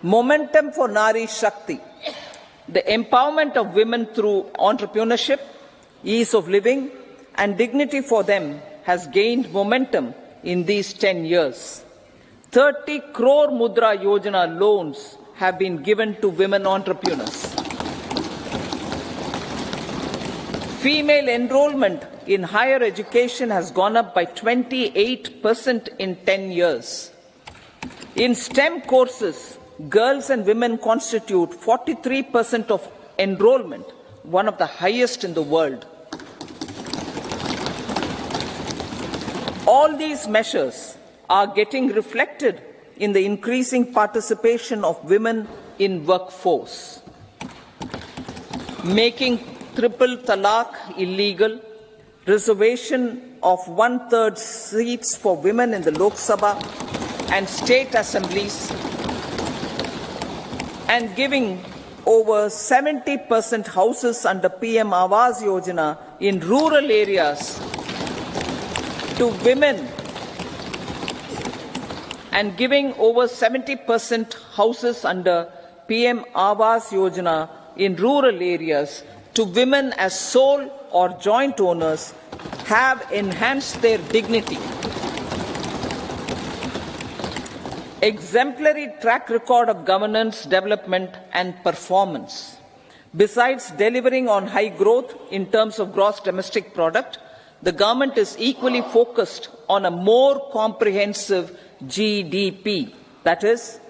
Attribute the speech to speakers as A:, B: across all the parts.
A: Momentum for Nari Shakti. The empowerment of women through entrepreneurship, ease of living, and dignity for them has gained momentum in these 10 years. 30 crore Mudra Yojana loans have been given to women entrepreneurs. Female enrollment in higher education has gone up by 28% in 10 years. In STEM courses, girls and women constitute 43% of enrollment, one of the highest in the world. All these measures are getting reflected in the increasing participation of women in workforce. Making triple talaq illegal, reservation of 1/3 seats for women in the Lok Sabha and state assemblies, and giving over 70% houses under PM Awas Yojana in rural areas to women, and giving over 70% houses under PM Awas Yojana in rural areas to women as sole or joint owners have enhanced their dignity. Exemplary track record of governance, development and performance. Besides delivering on high growth in terms of gross domestic product, the government is equally focused on a more comprehensive GDP, that is,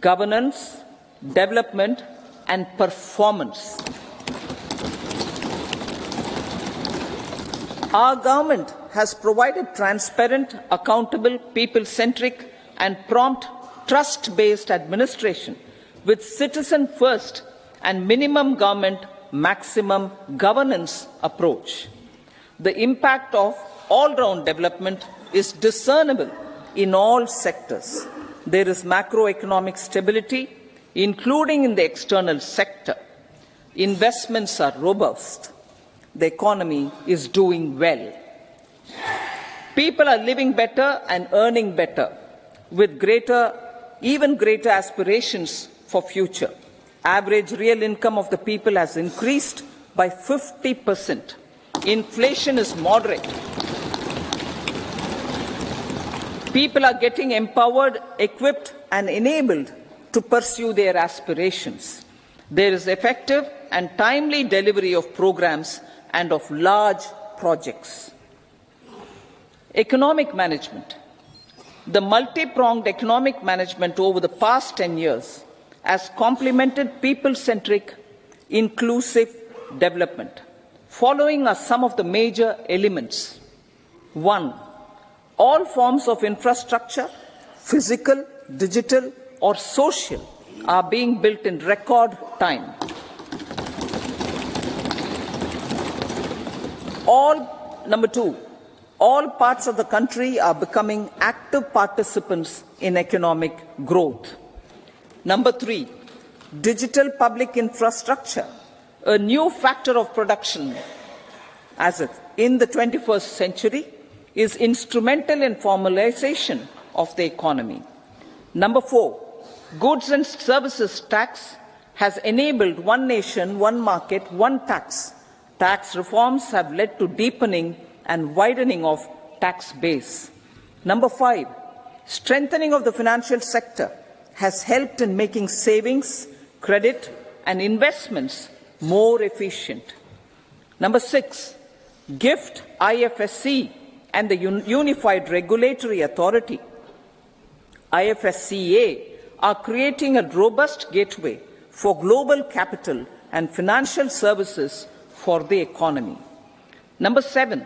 A: governance, development and performance. Our government has provided transparent, accountable, people-centric and prompt, trust-based administration with citizen-first and minimum government, maximum governance approach. The impact of all-round development is discernible in all sectors. There is macroeconomic stability, including in the external sector. Investments are robust. The economy is doing well. People are living better and earning better, with even greater aspirations for future. Average real income of the people has increased by 50%. Inflation is moderate. People are getting empowered, equipped and enabled to pursue their aspirations. There is effective and timely delivery of programs and of large projects. Economic management. The multi-pronged economic management over the past 10 years has complemented people-centric, inclusive development. Following are some of the major elements. 1. All forms of infrastructure, physical, digital or social, are being built in record time. Number 2, all parts of the country are becoming active participants in economic growth. Number 3, digital public infrastructure, a new factor of production in the 21st century, is instrumental in formalization of the economy. Number 4, goods and services tax has enabled one nation, one market, one tax. Tax reforms have led to deepening and widening of tax base. Number 5, strengthening of the financial sector has helped in making savings, credit and investments more efficient. Number 6, GIFT, IFSC and the Unified Regulatory Authority, IFSCA, are creating a robust gateway for global capital and financial services for the economy. Number 7,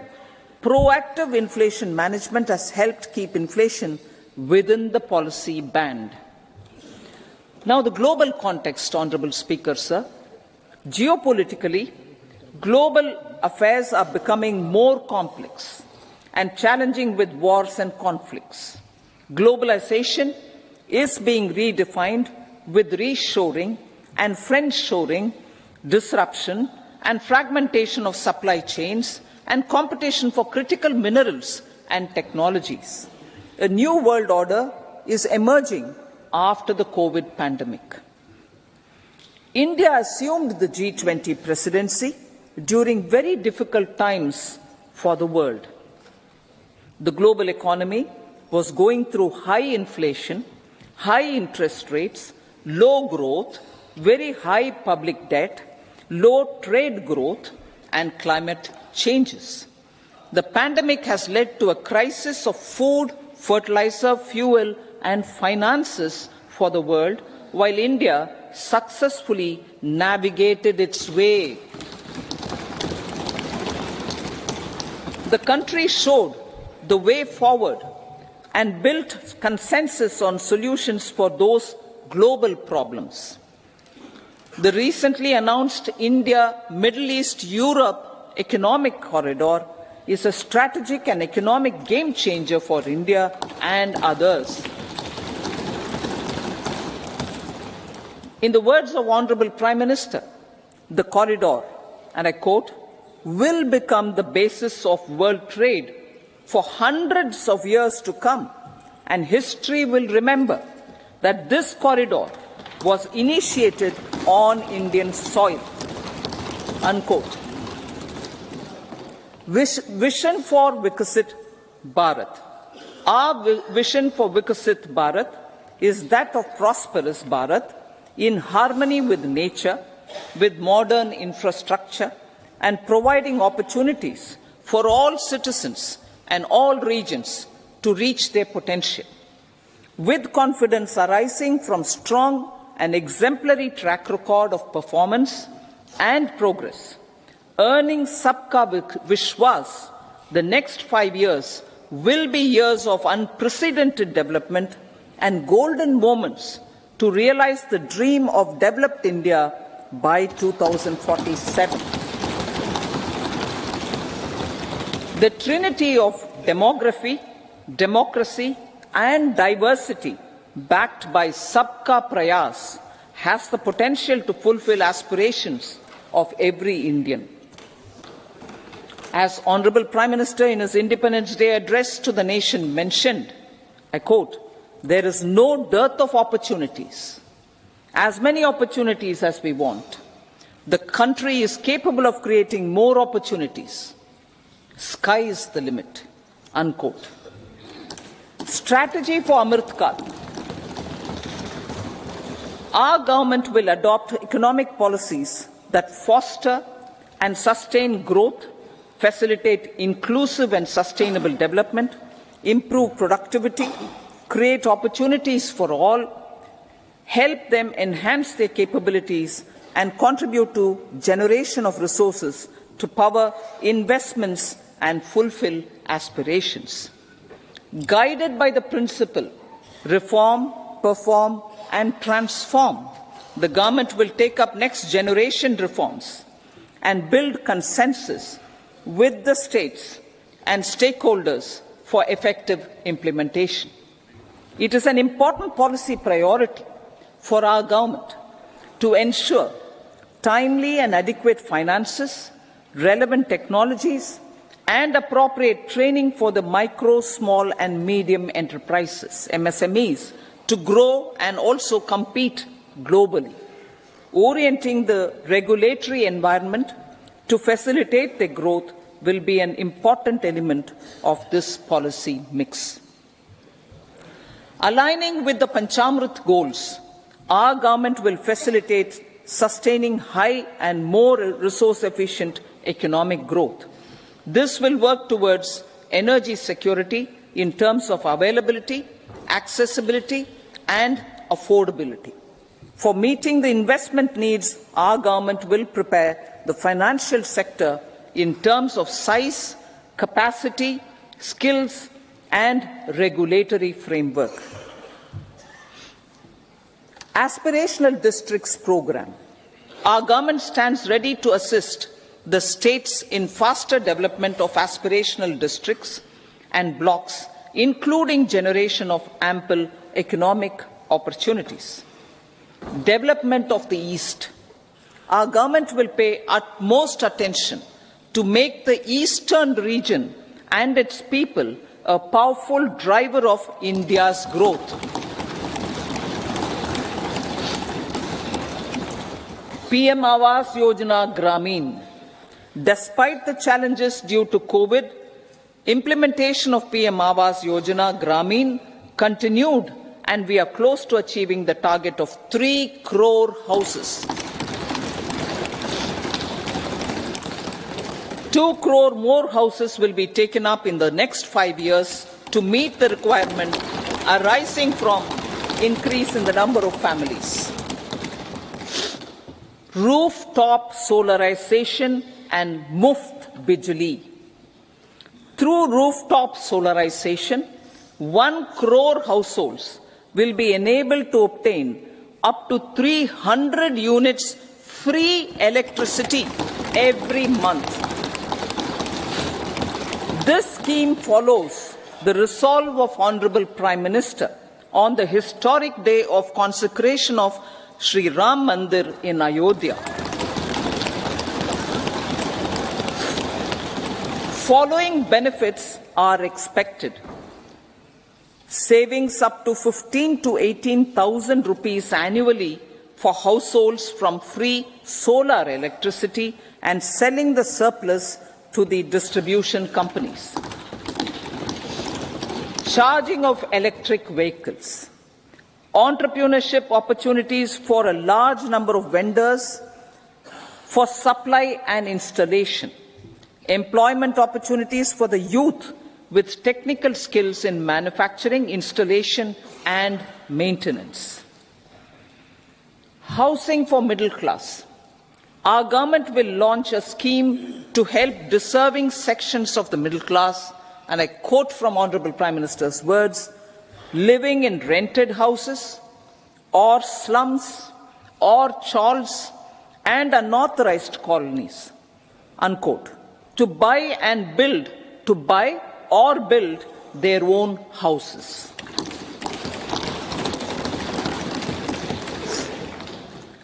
A: proactive inflation management has helped keep inflation within the policy band. Now the global context, Honourable Speaker, sir. Geopolitically, global affairs are becoming more complex and challenging with wars and conflicts. Globalization is being redefined with reshoring and friendshoring, disruption and fragmentation of supply chains and competition for critical minerals and technologies. A new world order is emerging after the COVID pandemic. India assumed the G20 presidency during very difficult times for the world. The global economy was going through high inflation, high interest rates, low growth, very high public debt, low trade growth, and climate changes. The pandemic has led to a crisis of food, fertilizer, fuel, and finances for the world, while India successfully navigated its way. The country showed the way forward and built consensus on solutions for those global problems. The recently announced India-Middle East-Europe economic corridor is a strategic and economic game changer for India and others. In the words of Honourable Prime Minister, the corridor, and I quote, will become the basis of world trade for hundreds of years to come, and history will remember that this corridor was initiated on Indian soil. Unquote. Vision for Vikasit Bharat. Our vision for Vikasit Bharat is that of prosperous Bharat in harmony with nature, with modern infrastructure, and providing opportunities for all citizens and all regions to reach their potential. With confidence arising from strong and exemplary track record of performance and progress, earning Sabka Vishwas, the next 5 years will be years of unprecedented development and golden moments to realize the dream of developed India by 2047. The trinity of demography, democracy, and diversity, backed by Sabka Prayas, has the potential to fulfill aspirations of every Indian. As Honourable Prime Minister in his Independence Day address to the nation mentioned, I quote, "There is no dearth of opportunities, as many opportunities as we want. The country is capable of creating more opportunities. Sky is the limit." Unquote. Strategy for Amrit Kal. Our government will adopt economic policies that foster and sustain growth, facilitate inclusive and sustainable development, improve productivity, create opportunities for all, help them enhance their capabilities, and contribute to generation of resources to power investments and fulfill aspirations. Guided by the principle, reform, perform, and transform, the government will take up next generation reforms and build consensus with the states and stakeholders for effective implementation. It is an important policy priority for our government to ensure timely and adequate finances, relevant technologies, and appropriate training for the micro, small, and medium enterprises, MSMEs, to grow and also compete globally. Orienting the regulatory environment to facilitate their growth will be an important element of this policy mix. Aligning with the Panchamrit goals, our government will facilitate sustaining high and more resource-efficient economic growth. This will work towards energy security in terms of availability, accessibility, and affordability. For meeting the investment needs, our government will prepare the financial sector in terms of size, capacity, skills, and regulatory framework. Aspirational Districts Programme. Our government stands ready to assist the states in faster development of aspirational districts and blocks, including generation of ample economic opportunities. Development of the East. Our government will pay utmost attention to make the eastern region and its people a powerful driver of India's growth. PM Awas Yojana Gramin. Despite the challenges due to COVID, implementation of PM Awas Yojana Gramin continued, and we are close to achieving the target of 3 crore houses. 2 crore more houses will be taken up in the next 5 years to meet the requirement arising from increase in the number of families. Rooftop solarization and Muft Bijli. Through rooftop solarization, 1 crore households will be enabled to obtain up to 300 units free electricity every month. This scheme follows the resolve of Honorable Prime Minister on the historic day of consecration of Sri Ram Mandir in Ayodhya. Following benefits are expected: savings up to 15 to 18,000 rupees annually for households from free solar electricity and selling the surplus to the distribution companies. Charging of electric vehicles. Entrepreneurship opportunities for a large number of vendors for supply and installation. Employment opportunities for the youth with technical skills in manufacturing, installation and maintenance. Housing for middle class. Our government will launch a scheme to help deserving sections of the middle class, and I quote from Honorable Prime Minister's words, living in rented houses or slums or chawls and unauthorized colonies, unquote, to buy or build their own houses.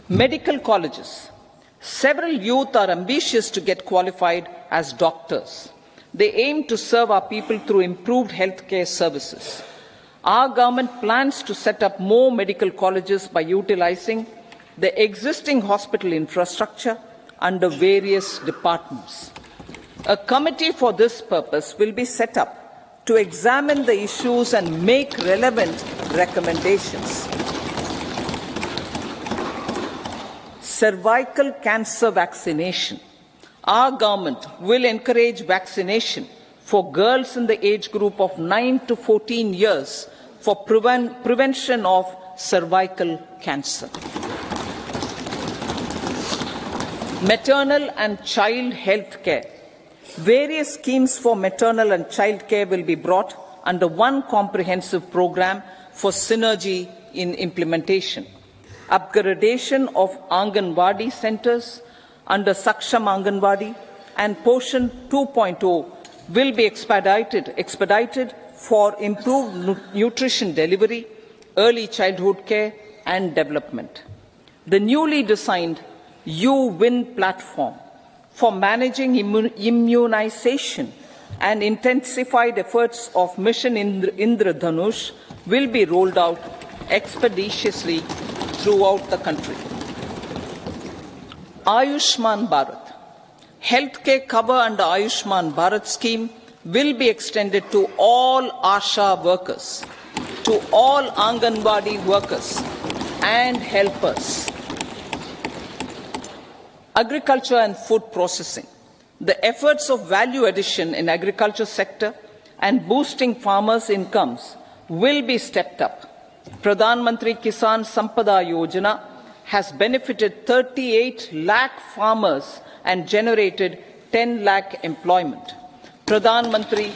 A: Medical colleges. Several youth are ambitious to get qualified as doctors. They aim to serve our people through improved healthcare services. Our government plans to set up more medical colleges by utilizing the existing hospital infrastructure under various departments. A committee for this purpose will be set up to examine the issues and make relevant recommendations. Cervical cancer vaccination. Our government will encourage vaccination for girls in the age group of 9 to 14 years for prevention of cervical cancer. Maternal and child health care. Various schemes for maternal and child care will be brought under one comprehensive program for synergy in implementation. Upgradation of Anganwadi centers under Saksham Anganwadi and Poshan 2.0 will be expedited for improved nutrition delivery, early childhood care and development. The newly designed U-Win platform for managing immunization and intensified efforts of Mission Indradhanush will be rolled out expeditiously throughout the country. Ayushman Bharat. Healthcare cover under Ayushman Bharat scheme will be extended to all ASHA workers, to all Anganwadi workers and helpers. Agriculture and food processing. The efforts of value addition in agriculture sector and boosting farmers' incomes will be stepped up. Pradhan Mantri Kisan Sampada Yojana has benefited 38 lakh farmers and generated 10 lakh employment. Pradhan Mantri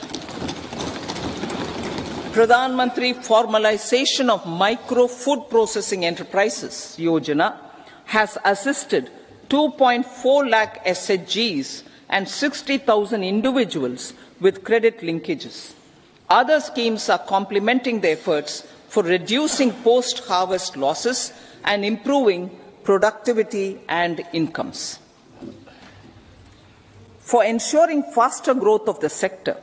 A: Formalization of Micro Food Processing Enterprises Yojana has assisted 2.4 lakh SHGs and 60,000 individuals with credit linkages. Other schemes are complementing the efforts for reducing post-harvest losses and improving productivity and incomes. For ensuring faster growth of the sector,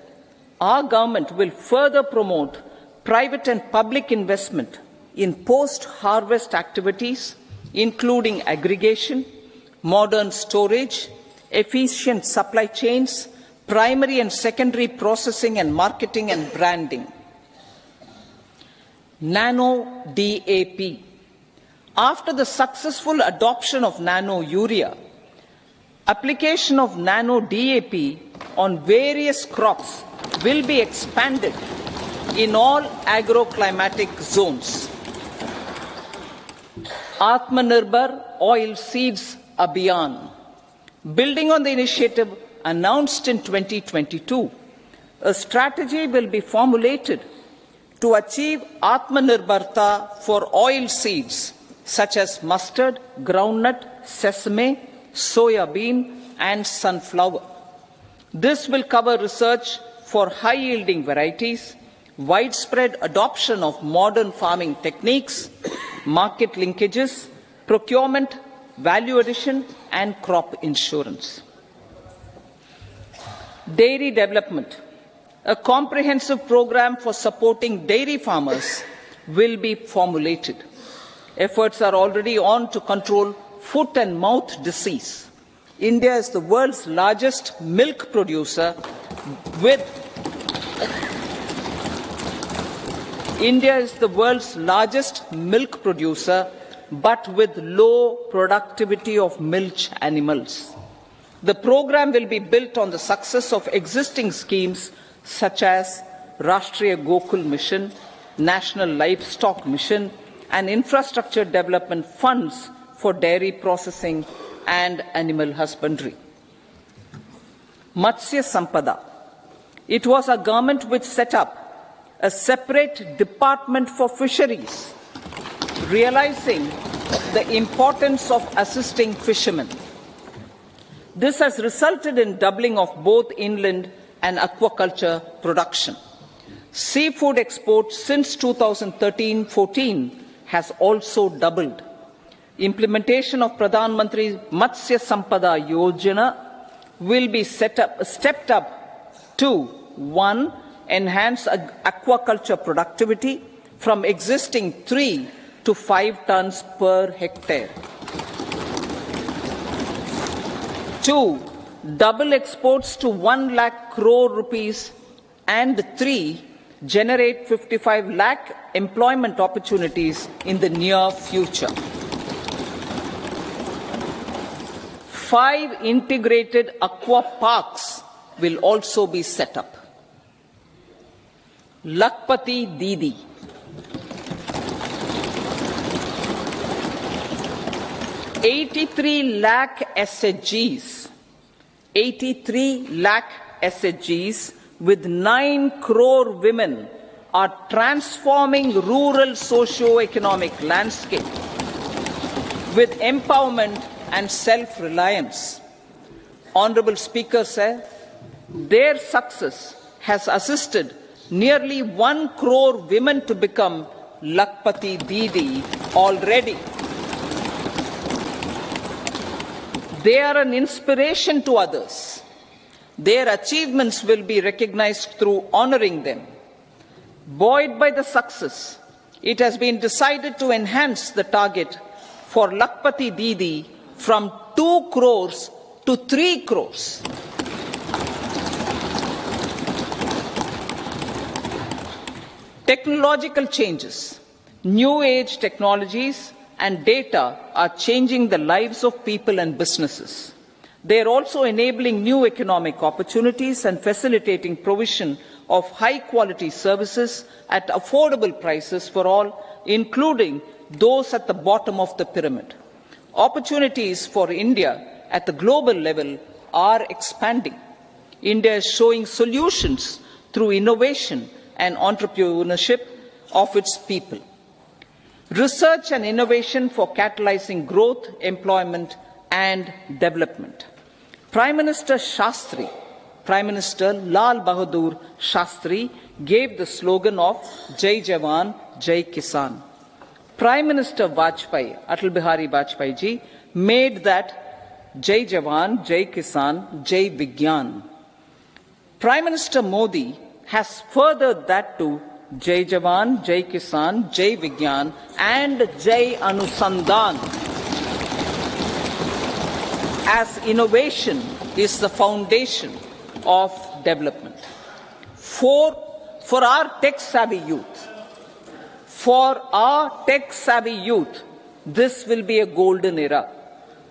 A: our government will further promote private and public investment in post-harvest activities, including aggregation, modern storage, efficient supply chains, primary and secondary processing and marketing and branding. Nano DAP. After the successful adoption of nano urea, application of nano DAP on various crops will be expanded in all agroclimatic zones. Atmanirbhar Oilseeds Abhiyan. Building on the initiative announced in 2022, a strategy will be formulated to achieve Atmanirbharta for oil seeds such as mustard, groundnut, sesame, soya bean and sunflower. This will cover research for high-yielding varieties, widespread adoption of modern farming techniques, market linkages, procurement, value addition and crop insurance. Dairy development. A comprehensive program for supporting dairy farmers will be formulated. Efforts are already on to control foot and mouth disease. India is the world's largest milk producer with but with low productivity of milch animals. The program will be built on the success of existing schemes such as Rashtriya Gokul Mission, National Livestock Mission, and infrastructure development funds for dairy processing and animal husbandry. Matsya Sampada. It was our government which set up a separate department for fisheries, realizing the importance of assisting fishermen. This has resulted in doubling of both inland and aquaculture production. Seafood exports since 2013-14 has also doubled. Implementation of Pradhan Mantri Matsya Sampada Yojana will be stepped up to 1. Enhance aquaculture productivity from existing 3 to 5 tons per hectare. 2. Double exports to 1 lakh crore rupees, and 3. Generate 55 lakh employment opportunities in the near future. 5 integrated aqua parks will also be set up. Lakpati Didi. $83 lakh SHGs. 83 lakh SHGs with 9 crore women are transforming rural socio-economic landscape with empowerment and self-reliance. Honorable Speaker said, their success has assisted nearly 1 crore women to become Lakpati Didi already. They are an inspiration to others. Their achievements will be recognized through honoring them. Buoyed by the success, it has been decided to enhance the target for Lakpati Didi from 2 crores to 3 crores. Technological changes, new age technologies and data are changing the lives of people and businesses. They are also enabling new economic opportunities and facilitating provision of high-quality services at affordable prices for all, including those at the bottom of the pyramid. Opportunities for India at the global level are expanding. India is showing solutions through innovation and entrepreneurship of its people. Research and innovation for catalyzing growth, employment and development. Prime Minister Shastri, Prime Minister Lal Bahadur Shastri gave the slogan of Jai Jawan, Jai Kisan. Prime Minister Vajpayee, Atal Bihari Vajpayee ji, made that Jai Jawan, Jai Kisan, Jai Vigyan. Prime Minister Modi has furthered that to Jai Jawan, Jai Kisan, Jai Vigyan and Jai Anusandhan. as innovation is the foundation of development. For our tech-savvy youth, this will be a golden era.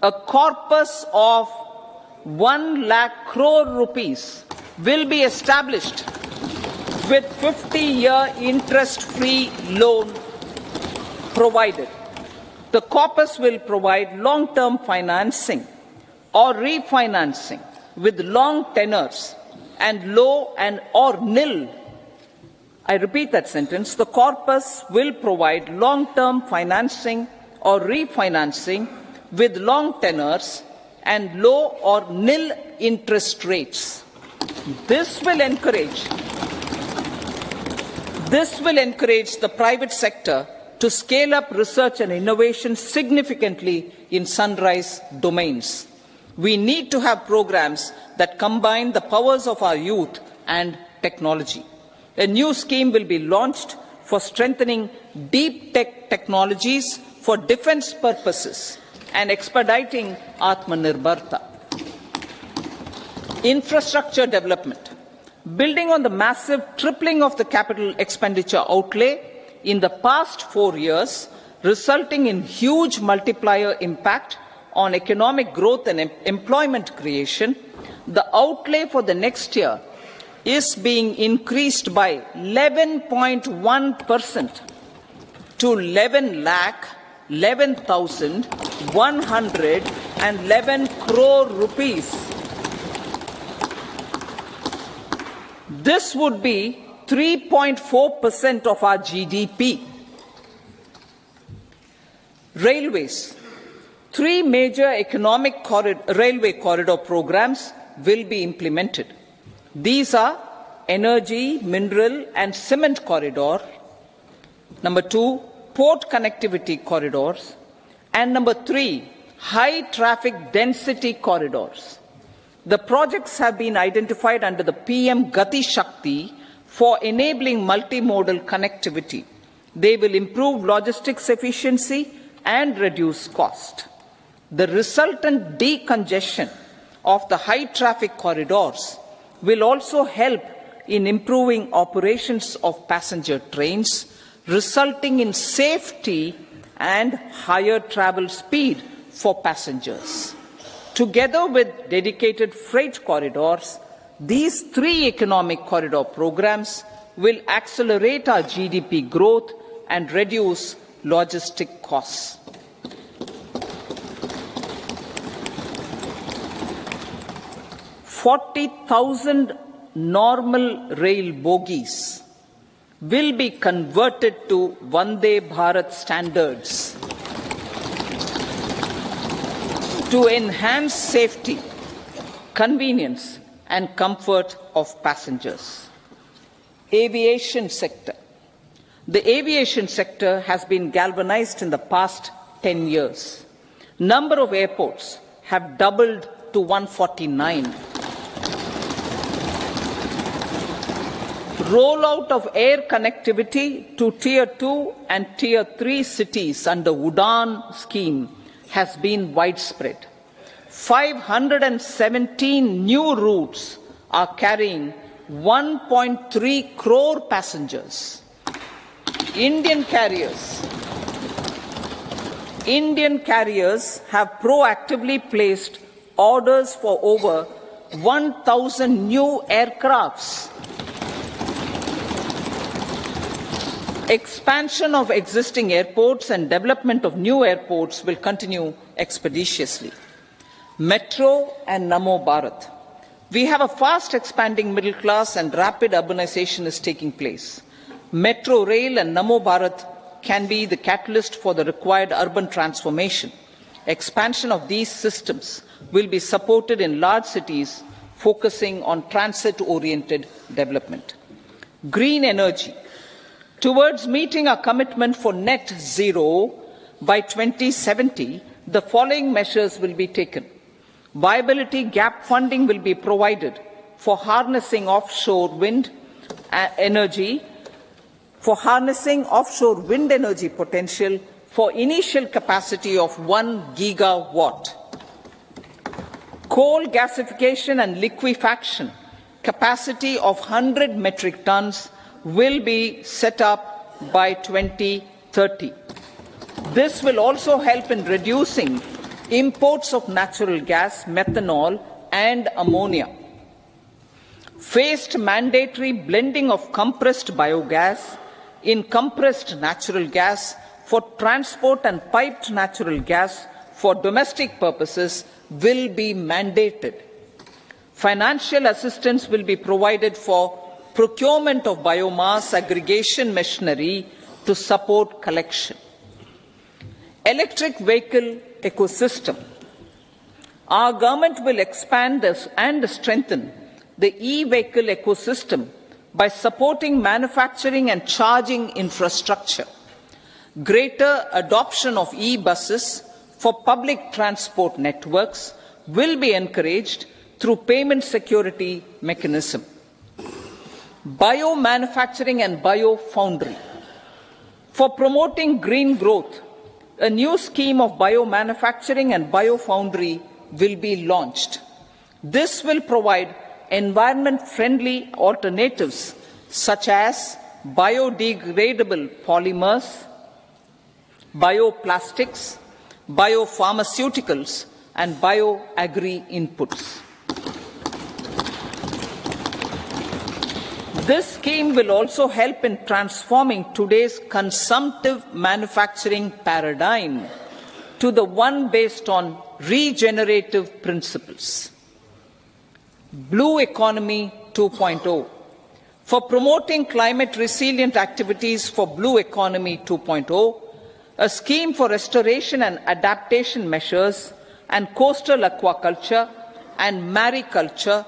A: A corpus of 1 lakh crore rupees will be established with 50-year interest-free loan provided. The corpus will provide long-term financing or refinancing with long tenors and low and or nil. I repeat that sentence. The corpus will provide long-term financing or refinancing with long tenors and low or nil interest rates. This will encourage the private sector to scale up research and innovation significantly in sunrise domains. We need to have programs that combine the powers of our youth and technology. A new scheme will be launched for strengthening deep tech technologies for defense purposes and expediting Atmanirbharta. Infrastructure development. Building on the massive tripling of the capital expenditure outlay in the past 4 years, resulting in huge multiplier impact on economic growth and employment creation, the outlay for the next year is being increased by 11.1% to 11,111 crore rupees. This would be 3.4% of our GDP. Railways. 3 major railway corridor programs will be implemented. These are energy, mineral and cement corridor. Number 2, port connectivity corridors. And number 3, high traffic density corridors. The projects have been identified under the PM Gati Shakti for enabling multimodal connectivity. They will improve logistics efficiency and reduce cost. The resultant decongestion of the high traffic corridors will also help in improving operations of passenger trains, resulting in safety and higher travel speed for passengers. Together with dedicated freight corridors, these 3 economic corridor programs will accelerate our GDP growth and reduce logistic costs. 40,000 normal rail bogies will be converted to Vande Bharat standards to enhance safety, convenience and comfort of passengers. Aviation sector. The aviation sector has been galvanized in the past 10 years. Number of airports have doubled to 149. Rollout of air connectivity to Tier 2 and Tier 3 cities under Udan scheme has been widespread. 517 new routes are carrying 1.3 crore passengers. Indian carriers have proactively placed orders for over 1,000 new aircrafts. Expansion of existing airports and development of new airports will continue expeditiously. Metro and Namo Bharat. We have a fast expanding middle class and rapid urbanization is taking place. Metro rail and Namo Bharat can be the catalyst for the required urban transformation. Expansion of these systems will be supported in large cities, focusing on transit-oriented development. Green energy. Towards meeting our commitment for net zero by 2070, the following measures will be taken. Viability gap funding will be provided for harnessing offshore wind energy potential for initial capacity of 1 gigawatt. Coal gasification and liquefaction capacity of 100 metric tons will be set up by 2030. This will also help in reducing imports of natural gas, methanol, and ammonia. Phased mandatory blending of compressed biogas in compressed natural gas for transport and piped natural gas for domestic purposes will be mandated. Financial assistance will be provided for procurement of biomass aggregation machinery to support collection. Electric vehicle ecosystem. Our government will expand this and strengthen the e-vehicle ecosystem by supporting manufacturing and charging infrastructure. Greater adoption of e-buses for public transport networks will be encouraged through payment security mechanism. Biomanufacturing and biofoundry. For promoting green growth, a new scheme of biomanufacturing and biofoundry will be launched. This will provide environment-friendly alternatives such as biodegradable polymers, bioplastics, biopharmaceuticals, and bioagri-inputs. This scheme will also help in transforming today's consumptive manufacturing paradigm to the one based on regenerative principles. Blue Economy 2.0. For promoting climate-resilient activities for Blue Economy 2.0, a scheme for restoration and adaptation measures and coastal aquaculture and mariculture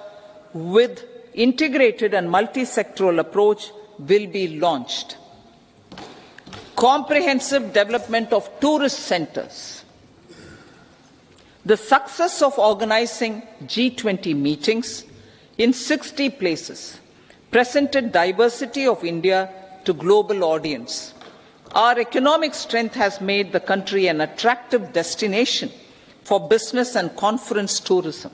A: with integrated and multi-sectoral approach will be launched. Comprehensive development of tourist centers. The success of organizing G20 meetings in 60 places presented diversity of India to global audience. Our economic strength has made the country an attractive destination for business and conference tourism.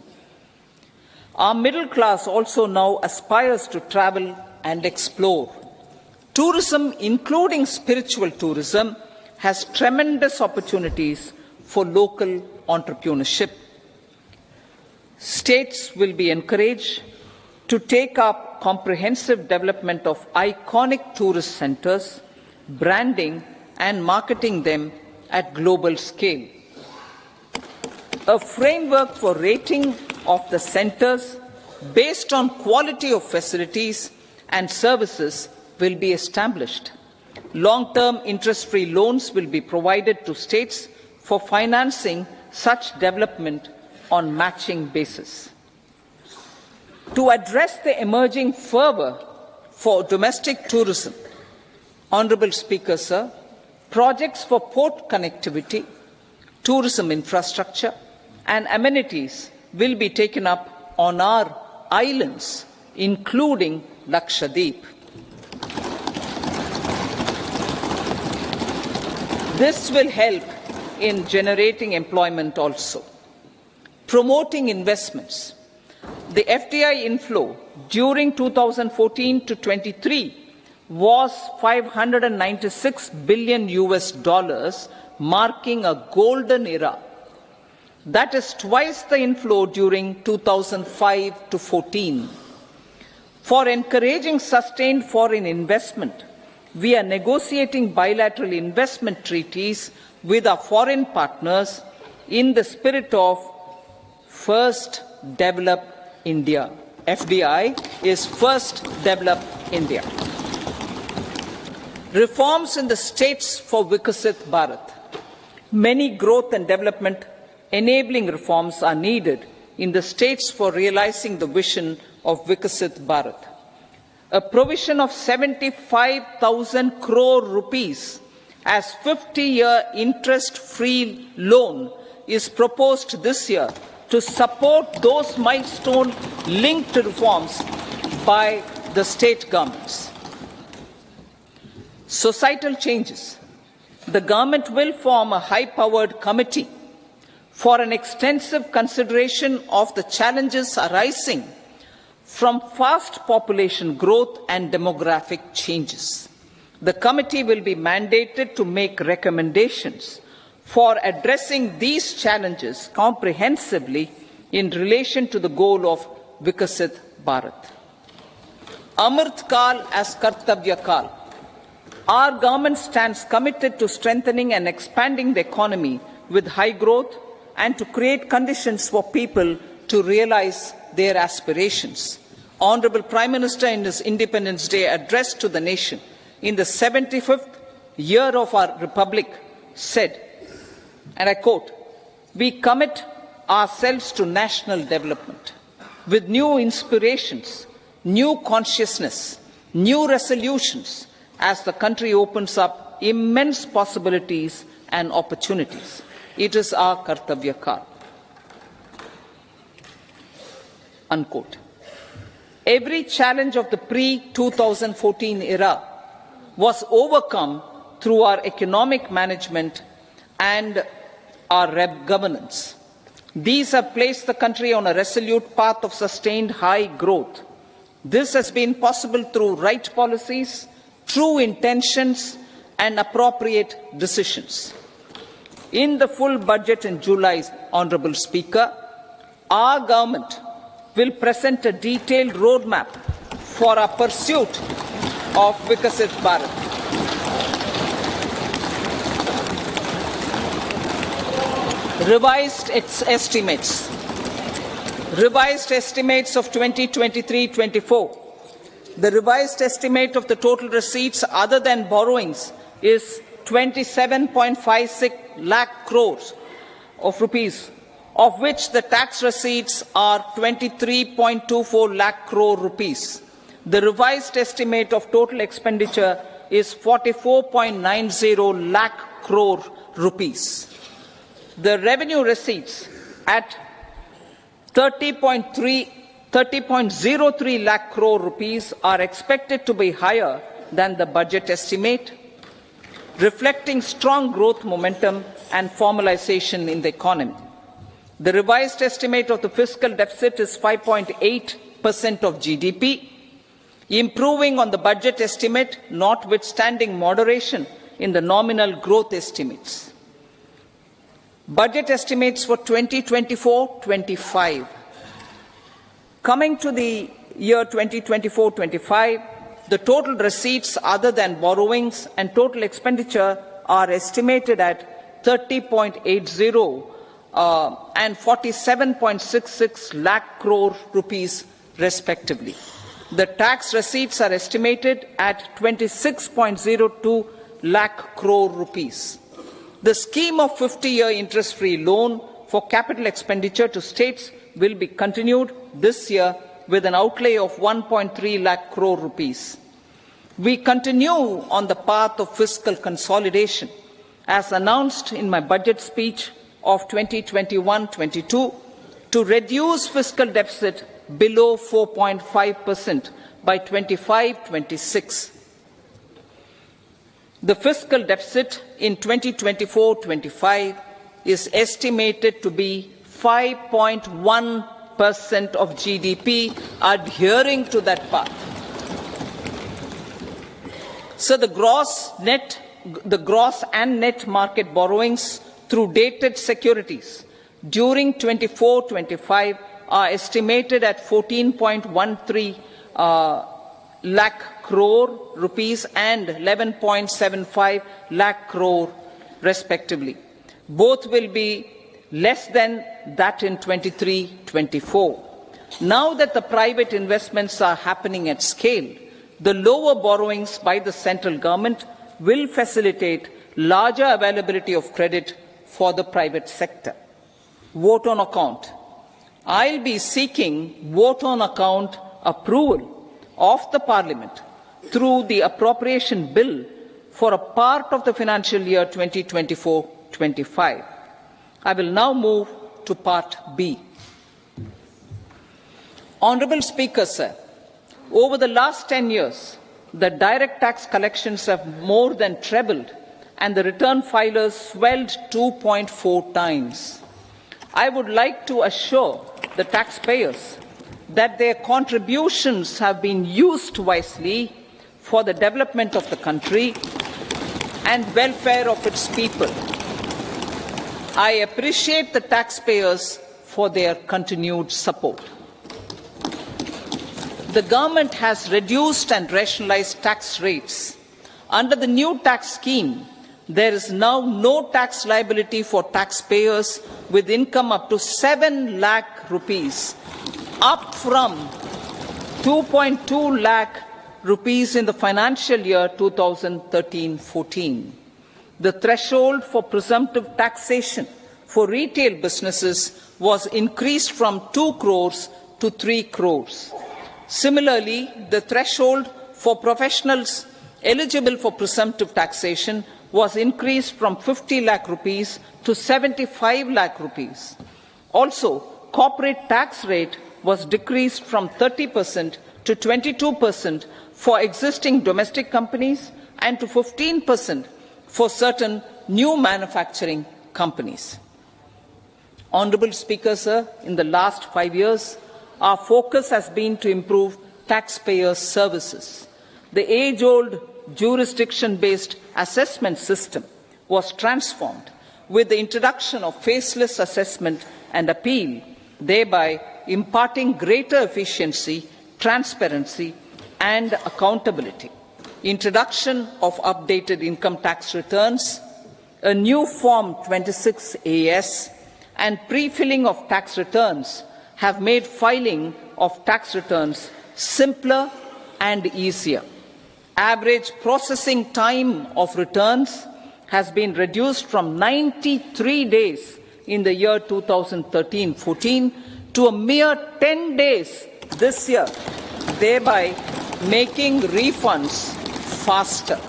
A: Our middle class also now aspires to travel and explore. Tourism, including spiritual tourism, has tremendous opportunities for local entrepreneurship. States will be encouraged to take up comprehensive development of iconic tourist centers, branding and marketing them at global scale. A framework for rating of the centers based on quality of facilities and services will be established. Long-term interest-free loans will be provided to states for financing such development on matching basis. To address the emerging fervour for domestic tourism, Honourable Speaker, sir, projects for port connectivity, tourism infrastructure and amenities will be taken up on our islands, including Lakshadweep. This will help in generating employment also. Promoting investments. The FDI inflow during 2014 to 23 was $596 billion, marking a golden era. That is twice the inflow during 2005 to 14. For encouraging sustained foreign investment, we are negotiating bilateral investment treaties with our foreign partners in the spirit of First Develop India. FDI is First Develop India. Reforms in the states for Vikasit Bharat. Many growth and development enabling reforms are needed in the states for realizing the vision of Vikasit Bharat. A provision of 75,000 crore rupees as 50-year interest-free loan is proposed this year to support those milestone-linked reforms by the state governments. Societal changes. The government will form a high-powered committee for an extensive consideration of the challenges arising from fast population growth and demographic changes. The committee will be mandated to make recommendations for addressing these challenges comprehensively in relation to the goal of Vikasit Bharat. Amrit Kal as Kartavya Kal. Our government stands committed to strengthening and expanding the economy with high growth and to create conditions for people to realize their aspirations. Honourable Prime Minister, in his Independence Day address to the nation in the 75th year of our Republic, said, and I quote, "We commit ourselves to national development with new inspirations, new consciousness, new resolutions as the country opens up immense possibilities and opportunities. It is our Kartavya Kal." Unquote. Every challenge of the pre-2014 era was overcome through our economic management and our governance. These have placed the country on a resolute path of sustained high growth. This has been possible through right policies, true intentions, and appropriate decisions. In the full budget in July, Honourable Speaker, our government will present a detailed roadmap for our pursuit of Vikasit Bharat. Revised estimates of 2023-24. The revised estimate of the total receipts other than borrowings is 27.56 lakh crores of rupees, of which the tax receipts are 23.24 lakh crore rupees. The revised estimate of total expenditure is 44.90 lakh crore rupees. The revenue receipts at 30.03 lakh crore rupees are expected to be higher than the budget estimate, reflecting strong growth momentum and formalization in the economy. The revised estimate of the fiscal deficit is 5.8% of GDP, improving on the budget estimate, notwithstanding moderation in the nominal growth estimates. Budget estimates for 2024-25. Coming to the year 2024-25, the total receipts other than borrowings and total expenditure are estimated at 30.80 and 47.66 lakh crore rupees respectively. The tax receipts are estimated at 26.02 lakh crore rupees. The scheme of 50-year interest-free loan for capital expenditure to states will be continued this year with an outlay of 1.3 lakh crore rupees. We continue on the path of fiscal consolidation, as announced in my budget speech of 2021-22, to reduce fiscal deficit below 4.5% by 25-26. The fiscal deficit in 2024-25 is estimated to be 5.1% of GDP, adhering to that path. So the gross and net market borrowings through dated securities during 24-25 are estimated at 14.13 lakh crore rupees and 11.75 lakh crore respectively. Both will be less than that in 23-24. Now that the private investments are happening at scale, the lower borrowings by the central government will facilitate larger availability of credit for the private sector. Vote on account. I'll be seeking vote on account approval of the Parliament through the appropriation bill for a part of the financial year 2024-25. I will now move to Part B. Honourable Speaker, sir, over the last 10 years, the direct tax collections have more than trebled and the return filers swelled 2.4 times. I would like to assure the taxpayers that their contributions have been used wisely for the development of the country and welfare of its people. I appreciate the taxpayers for their continued support. The government has reduced and rationalized tax rates. Under the new tax scheme, there is now no tax liability for taxpayers with income up to 7 lakh rupees, up from 2.2 lakh rupees in the financial year 2013-14. The threshold for presumptive taxation for retail businesses was increased from 2 crores to 3 crores. Similarly, the threshold for professionals eligible for presumptive taxation was increased from 50 lakh rupees to 75 lakh rupees. Also, corporate tax rate was decreased from 30% to 22% for existing domestic companies and to 15% for certain new manufacturing companies. Honourable Speaker, sir, in the last 5 years, our focus has been to improve taxpayer services. The age-old jurisdiction-based assessment system was transformed with the introduction of faceless assessment and appeal, thereby imparting greater efficiency, transparency and accountability. Introduction of updated income tax returns, a new Form 26AS and pre-filling of tax returns have made filing of tax returns simpler and easier. Average processing time of returns has been reduced from 93 days in the year 2013-14 to a mere 10 days this year, thereby making refunds faster.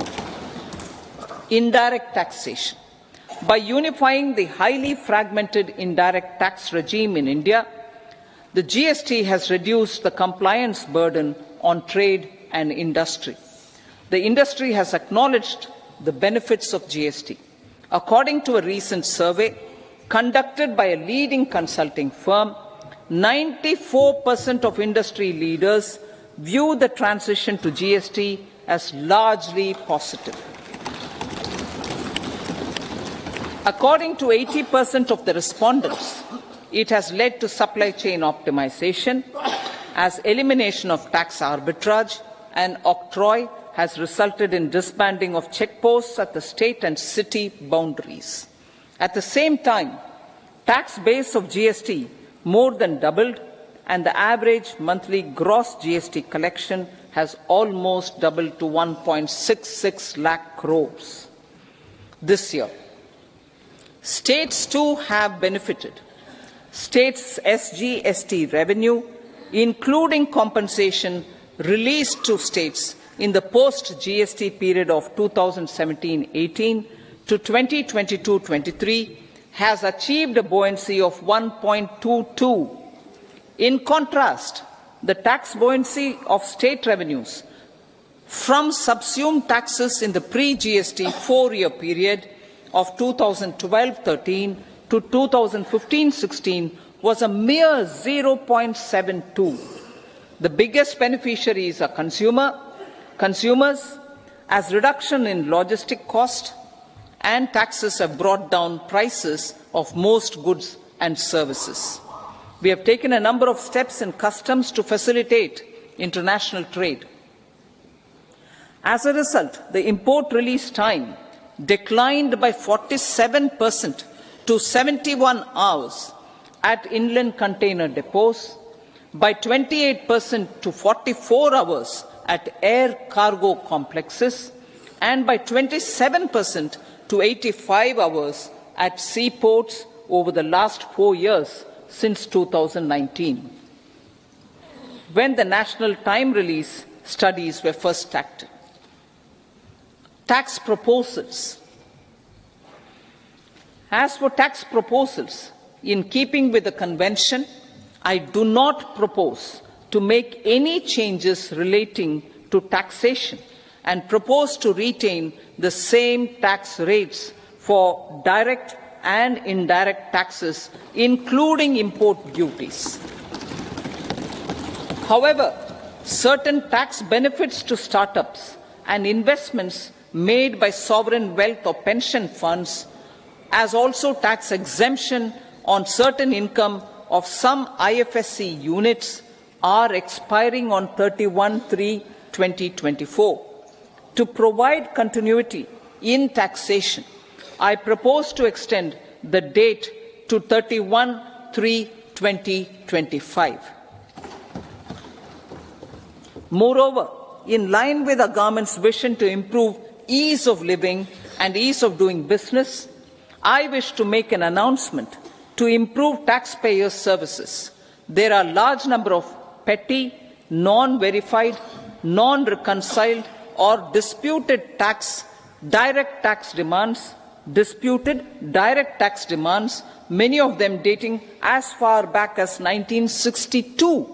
A: Indirect taxation. By unifying the highly fragmented indirect tax regime in India, the GST has reduced the compliance burden on trade and industry. The industry has acknowledged the benefits of GST. According to a recent survey conducted by a leading consulting firm, 94% of industry leaders view the transition to GST as largely positive. According to 80% of the respondents, it has led to supply chain optimization, as elimination of tax arbitrage and octroi has resulted in disbanding of checkposts at the state and city boundaries. At the same time, tax base of GST more than doubled, and the average monthly gross GST collection has almost doubled to 1.66 lakh crores this year. States too have benefited. States' SGST revenue, including compensation released to states in the post-GST period of 2017-18 to 2022-23, has achieved a buoyancy of 1.22. In contrast, the tax buoyancy of state revenues from subsumed taxes in the pre-GST 4-year period of 2012-13 to 2015-16 was a mere 0.72. The biggest beneficiaries are consumers, as reduction in logistic cost and taxes have brought down prices of most goods and services. We have taken a number of steps in customs to facilitate international trade. As a result, the import release time declined by 47% to 71 hours at inland container depots, by 28% to 44 hours at air cargo complexes, and by 27% to 85 hours at seaports over the last 4 years since 2019, when the national time release studies were first started. Tax proposals. As for tax proposals, in keeping with the convention, I do not propose to make any changes relating to taxation and propose to retain the same tax rates for direct and indirect taxes, including import duties. However, certain tax benefits to startups and investments made by sovereign wealth or pension funds, as also tax exemption on certain income of some IFSC units, are expiring on 31/3/2024. To provide continuity in taxation, I propose to extend the date to 31/3/2025. Moreover, in line with the government's vision to improve ease of living and ease of doing business, I wish to make an announcement to improve taxpayers' services. There are a large number of petty, non-verified, non-reconciled or disputed direct tax demands, many of them dating as far back as 1962,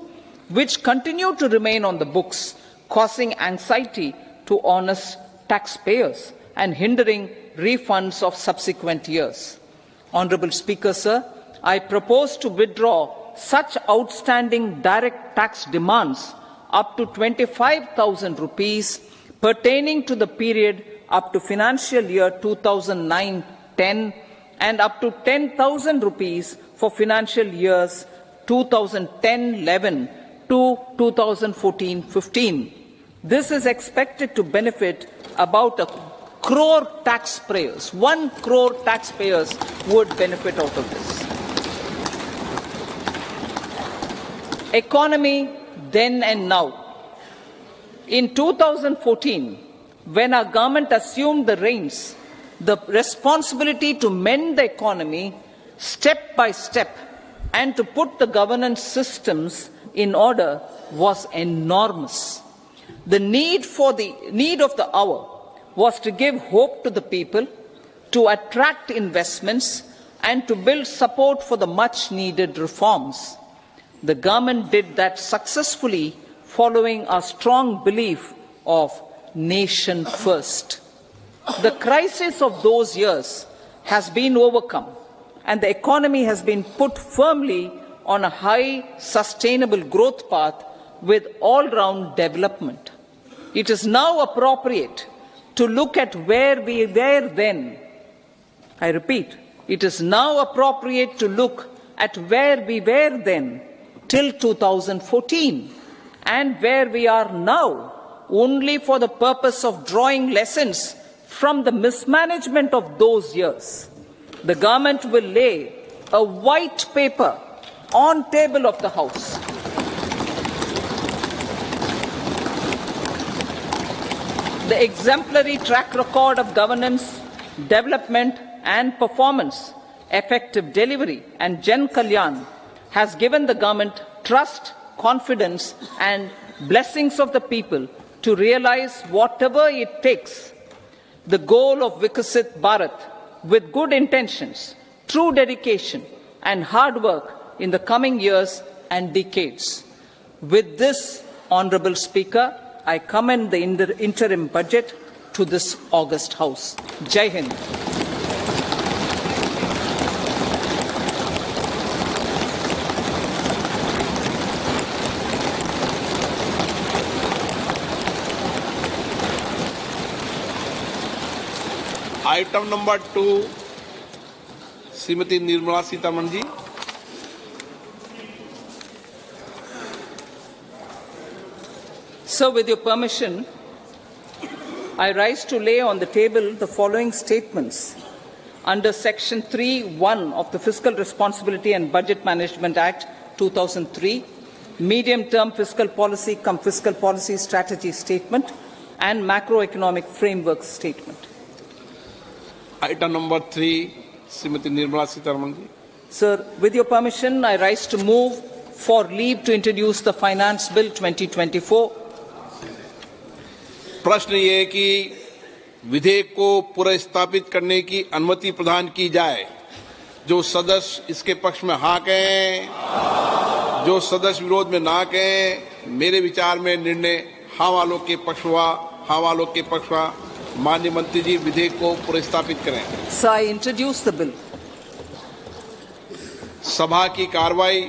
A: which continue to remain on the books, causing anxiety to honest taxpayers and hindering refunds of subsequent years. Honourable Speaker, sir, I propose to withdraw such outstanding direct tax demands up to 25,000 rupees pertaining to the period up to financial year 2009-10 and up to 10,000 rupees for financial years 2010-11 to 2014-15. This is expected to benefit about 1 crore taxpayers. 1 crore taxpayers would benefit out of this. Economy then and now. In 2014, when our government assumed the reins, the responsibility to mend the economy step by step and to put the governance systems in order was enormous. The need of the hour was to give hope to the people, to attract investments, and to build support for the much-needed reforms. The government did that successfully, following a strong belief of nation first. The crisis of those years has been overcome, and the economy has been put firmly on a high, sustainable growth path with all-round development. It is now appropriate to look at where we were then. I repeat, it is now appropriate to look at where we were then till 2014 and where we are now, only for the purpose of drawing lessons from the mismanagement of those years. The government will lay a white paper on table of the House. The exemplary track record of governance, development and performance, effective delivery and Jan Kalyan has given the government trust, confidence and blessings of the people to realize whatever it takes, the goal of Vikasit Bharat, with good intentions, true dedication and hard work in the coming years and decades. With this, Honourable Speaker, I commend the interim budget to this august House. Jai Hind.
B: Item number 2, Shrimati Nirmala Sitharaman ji.
A: Sir, with your permission, I rise to lay on the table the following statements under Section 3(1) of the Fiscal Responsibility and Budget Management Act 2003, Medium-Term Fiscal Policy cum Fiscal Policy Strategy Statement and Macroeconomic Framework Statement.
B: Item number 3, Srimati Nirmala Sitharaman ji.
A: Sir, with your permission, I rise to move for leave to introduce the Finance Bill 2024.
B: प्रश्न ये है कि विधेयक को पुनर्स्थापित करने की अनुमति प्रदान की जाए। जो सदस्य इसके पक्ष में हाँ कहें, जो सदस्य विरोध में ना कहें, मेरे विचार में निर्णय हाँ वालों के पक्ष हुआ, हाँ वालों के पक्ष हुआ। माननीय मंत्री जी विधेयक को पुनर्स्थापित करें।
A: Sir, I introduce the bill.
B: सभा की कार्रवाई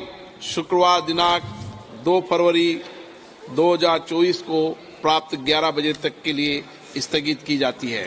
B: शुक्रवार दिनांक 2 फरवरी 2024 को प्राप्त 11 बजे तक के लिए स्थगित की जाती है।